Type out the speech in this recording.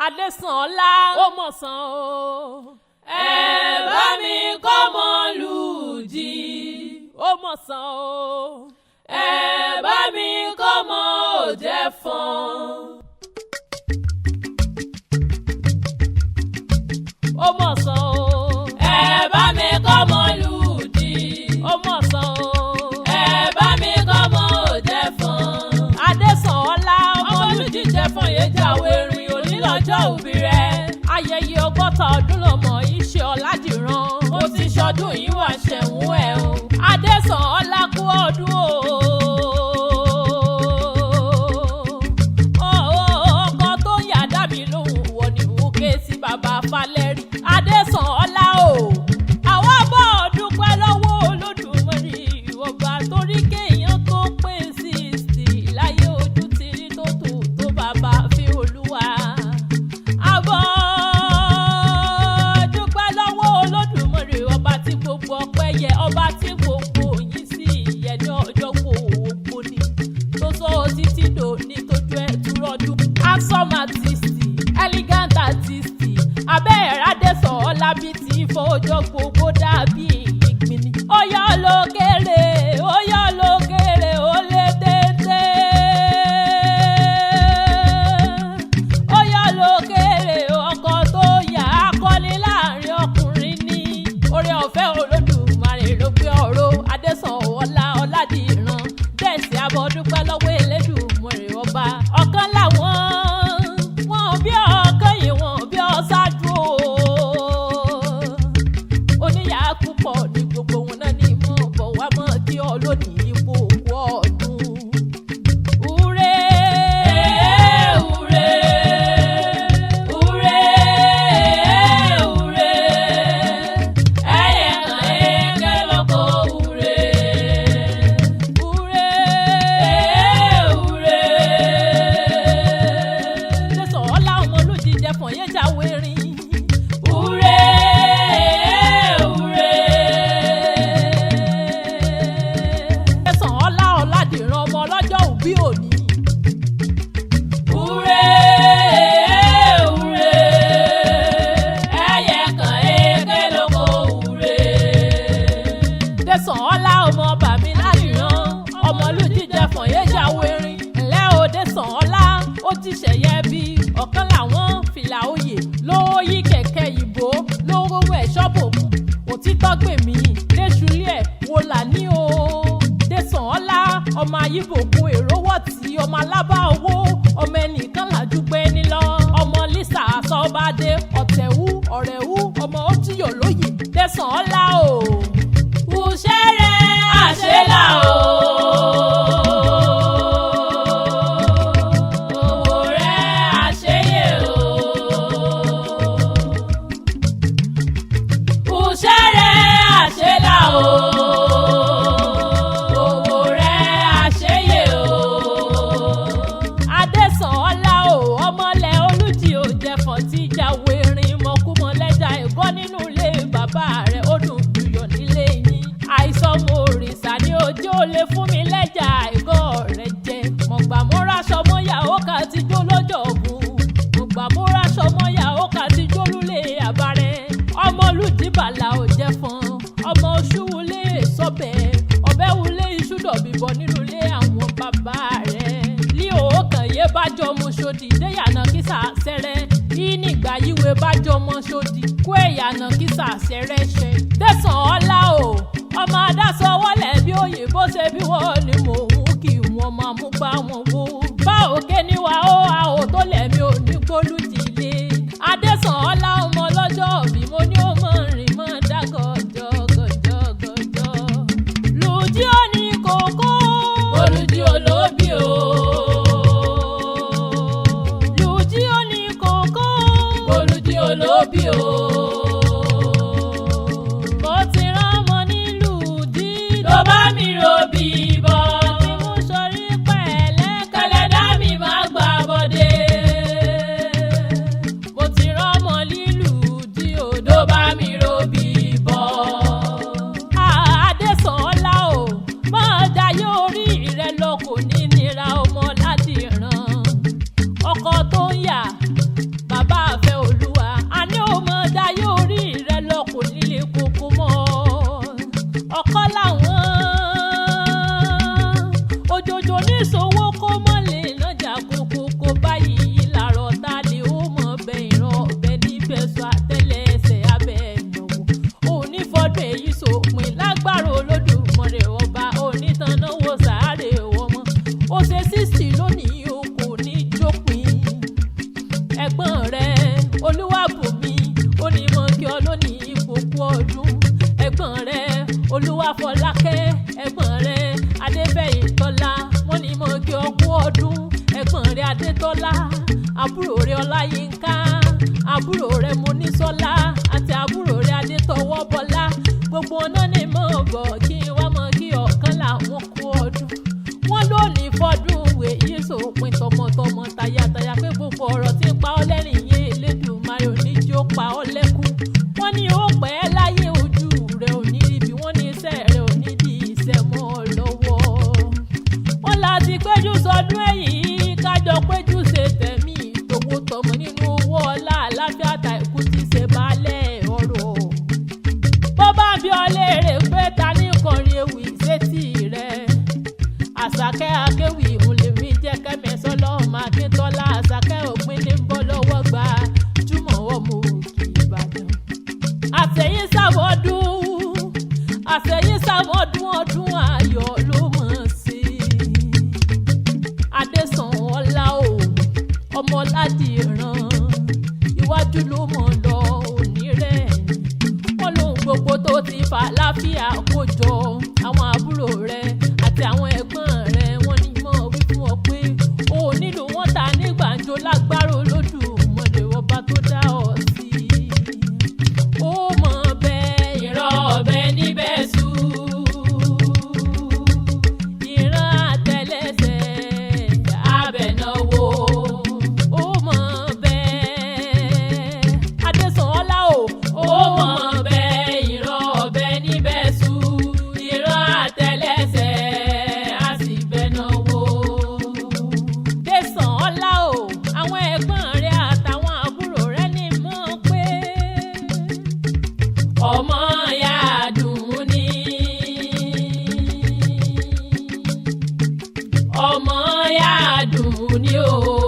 Adesanola ó mọ̀ sàn o. Ẹ bá mi kọ́ mọ luuji ó mọ̀ sàn o. Ẹ bá mi kọ́ mọ jefon ó mọ̀ sàn o. Ẹ bá mi kọ́ mọ luuji ó mọ̀ sàn o. Ẹ bá mi kọ́ mọ jefon. Adesanola ọmọ luuji jefon yé jawo erin onílọ́jọ́ òbí rẹ̀. Ayẹyẹ 60 ọdún lọ́mọ Mr Oladiran. Mo ti ṣọdún yìí wá ṣẹ̀wọ̀n ẹ̀ o. Adesanola kú ọdún o. Ọkọ tó yà dábì lóhùn wọ ni wò ké sí bàbá Falẹ́rì. Adesanola o. Àwa bọ̀ dúpẹ́ lọ́wọ́ Olódùmarè ọba torí kéèyàn tó pé 60 láyé ojú ti rí tó bàbá fi Olúwa. Àbọ̀ dúpẹ́ lọ́wọ́ Olódùmarè ọba tí gbogbo ọpẹ́ yẹ, ọba tí gbogbo yín sí ìyẹ ní ọjọ́ gbogbo ni tó sọ títí dòní tójú ẹ̀ túrọ́dún. Handsome artist, elegant artist, abẹ́rẹ́ Adesanola bí ti fọjọ́ gbogbo dàbí ìgbín ni. Ó yọ lókèrè, ó yọ lókèrè, ó lé téńté. Ó yọ lókèrè, ọkọ tó yà á kọ́lé láàrin ọkùnrin ní. Oore ọ̀fẹ́ Olódùmarè ló gbé ọ̀rọ̀ Adesanola Oladiran. Bẹ́ẹ̀sì abọ́dúpẹ́ lọ́wọ́ Elédùmarè ọba. Ọ̀kan làwọn wọn bí ọ̀kan yìí wọn bí ọ̀ṣáájú o. Oníyà púpọ̀ ní gbogbo wọn náà ní mọ̀ bọ̀ wá mọ̀ kí ọ lónìí ipò òkú ọdún. Ure ure ure ure ẹyẹ kan eke lóko ure ure ure. Adesanola ọmọ luuji jefon yé jawo erin. Ure ure. Adesanola Oladiran ọmọ ọlọ́jọ́ òbí òní. Ure ure ẹyẹ kan eke lóko ure. Adesanola ọmọ bàmí Ladiran ọmọ luuji jefon yé jawo erin. Ǹlẹ́ o Adesanola ó ti ṣẹ̀yẹ bí ọ̀kan làwọn fìlà oyè lówó yí kẹ̀kẹ́ ìbò lówó ẹ̀ ṣọ́bù òkun. Òtítọ́ gbèmí léṣulẹ̀ wo là ní o. Adesanola ọmọ ayíbòkun èrówọ̀ tí ọmọ alábá owó ọmọ ẹnìkan làjú pé nílọ. Ọmọ Lisa Sọ́bádé ọ̀tẹ̀wú ọ̀rẹ́wú ọmọ Ótíyọ̀ lóyè. Adesanola o. Ùṣẹ́rẹ́ àṣẹ́là o. Owó rẹ̀ àṣeyẹ o. Ùṣẹ́rẹ́ àṣẹ́là o. Owó rẹ̀ àṣeyẹ o. Adesanola o. Ọmọlẹ̀ Olújì ò jefon tí jawo erin mọ̀kúmọ̀lẹ́jà ẹ̀gọ́ nínú ilé bàbá rẹ̀ ó dùn jùyọ̀ nílé yín. Àìsàn mo òrìṣà ní ojú ó lè fún mi lẹ́jà ẹ̀gọ́ rẹ̀ jẹ. Mọ̀gbàmúra sọmọ́yàwó ká ti jó lọ́jọ́ ògùn. Mọ̀gbàmúra sọmọ́yàwó ká ti jó lulẹ̀ àbárẹ̀. Ọmọ luuji bàlà ò jefon. Ọmọ oṣù wulé sọ́bẹ̀. Ọbẹ̀ wulé iṣu dọ̀bìbọ̀ nínú ilé àwọn bàbá rẹ̀. Lí òókàn yé bájọ́ mu ṣòdì déyànà kísà sẹ́rẹ́. Ìnígbà yíwe bájọ́ mọ́ ṣòdì kó èyànà kísà sẹ́rẹ́ ṣẹ. Adesanola o. Ọmọ adásọwọ́lẹ̀ bí òyìnbó ṣe bí wọ́n ni mò ń kí wọ́n máa mú bá wọn wó. Bá òkè níwá ó a ò tó lẹ̀mí ò ní gbólújì ilé. Adesanola ọmọ ọlọ́jọ́ òbí mo ní ó mọ̀ rìn mọ́ dá gọ̀jọ́ gọ̀jọ́ gọ̀jọ́. Luuji ó ní kókó. Oluji olóbì o. Luuji ó ní kókó. Oluji olóbì o. Mo ti rán ọmọ ní luuji ló bá mi robì bọ̀. Tí mo sọrí pẹ̀lẹ́ kẹlẹ́dá mi máa gbà bọ́dé. Mo ti rán ọmọ ní luuji o ló bá mi robì bọ̀. Adesanola o. Máa jayé orí rẹ lọ kò ní nira ọmọ Oladiran. Ọkọ tó ń yà bàbá ẹ̀gbọ́n rẹ̀ Olúwabùnmi ó ní mọ́ kí ọ lónìí ìkókó ọdún. Ẹ̀gbọ́n rẹ̀ Olúwafọlákẹ́, ẹ̀gbọ́n rẹ̀ Adébẹ̀yìntọ́lá wọ́n ní mọ́ kí ọ kú ọdún. Ẹ̀gbọ́n rẹ̀ Adétọ́lá, àbúrò rẹ̀ Ọláyínká, àbúrò rẹ̀ Monísọ́lá àti àbúrò rẹ̀ Adétọwọ́bọlá gbogbo náà ní mọ́ bọ̀ kí wá mọ́ kí ọ̀kan làwọn kú ọdún. Wọ́n lónìí fọdún èyí sòpin tọmọtọmọ tayátayá pé gbogbo ọ̀rọ̀ tí ń pa ọ́ lẹ́rìn yé Elédùmarè ò ní jó pa ọ́ lẹ́kún. Wọ́n ní ó pẹ́ láyé ojú rẹ̀ ò ní ríbi, wọ́n ní iṣẹ́ rẹ̀ ò ní di iṣẹ́ mọ́ ọ lọ́wọ́. Wọ́n láti péjú sọdún èyí kájọ péjú ṣe tẹ̀mí tòwó tọmọ nínú owó ọlá àlàáfíà àtàìkú ti ṣe baálẹ̀ ọ̀rọ̀. Bó bá bí ọ léèrè pé ta ní kọrin ewì sétí rẹ̀, Àṣàkẹ́ akéwì òlèmí jẹ́ kẹ́mẹ́sọ́ lọ́mọ Akíntọ́lá. Àṣàkẹ́ òpin ní bọ́ lọ́wọ́ gba Júmọ̀ ọmọ Òkè Ìbàdàn. Àṣẹ̀yìn sàmọ́dún ọdún ayọ̀ ló mọ̀ sí. Adésànọlá o ọmọ Ládìran iwájú ló mọ̀ lọ òní rẹ̀. Wọ́n lóhun gbogbo tó ti fà láfíà kó jọ àwọn àbúrò rẹ̀ àti àwọn ẹ̀gbọ́n rẹ̀. Wọ́n ní mọ́ wí fún ọ pé o ò nílò wọ́n ta ní gbàǹjo lágbára Olódùmarè ọba tó dá ọ sí. Ó mọ̀ bẹ́ẹ̀ ìran ọ̀bẹ níbẹ̀ sú, ìran àtẹlẹsẹ̀ abẹ̀náwó. Ó mọ̀ bẹ́ẹ̀ Adésànọlá o, ó mọ̀ bẹ́ẹ̀ ìran ọ̀bẹ níbẹ̀ sú, ìran àtẹlẹsẹ̀ àsìbẹ̀náwó. Adésànọlá o, àwọn ẹ̀gbọ́n rẹ̀ àtàwọn àbúrò rẹ̀ ní mọ̀ pé ọmọ ya dùn ní, ọmọ ya dùn ní o.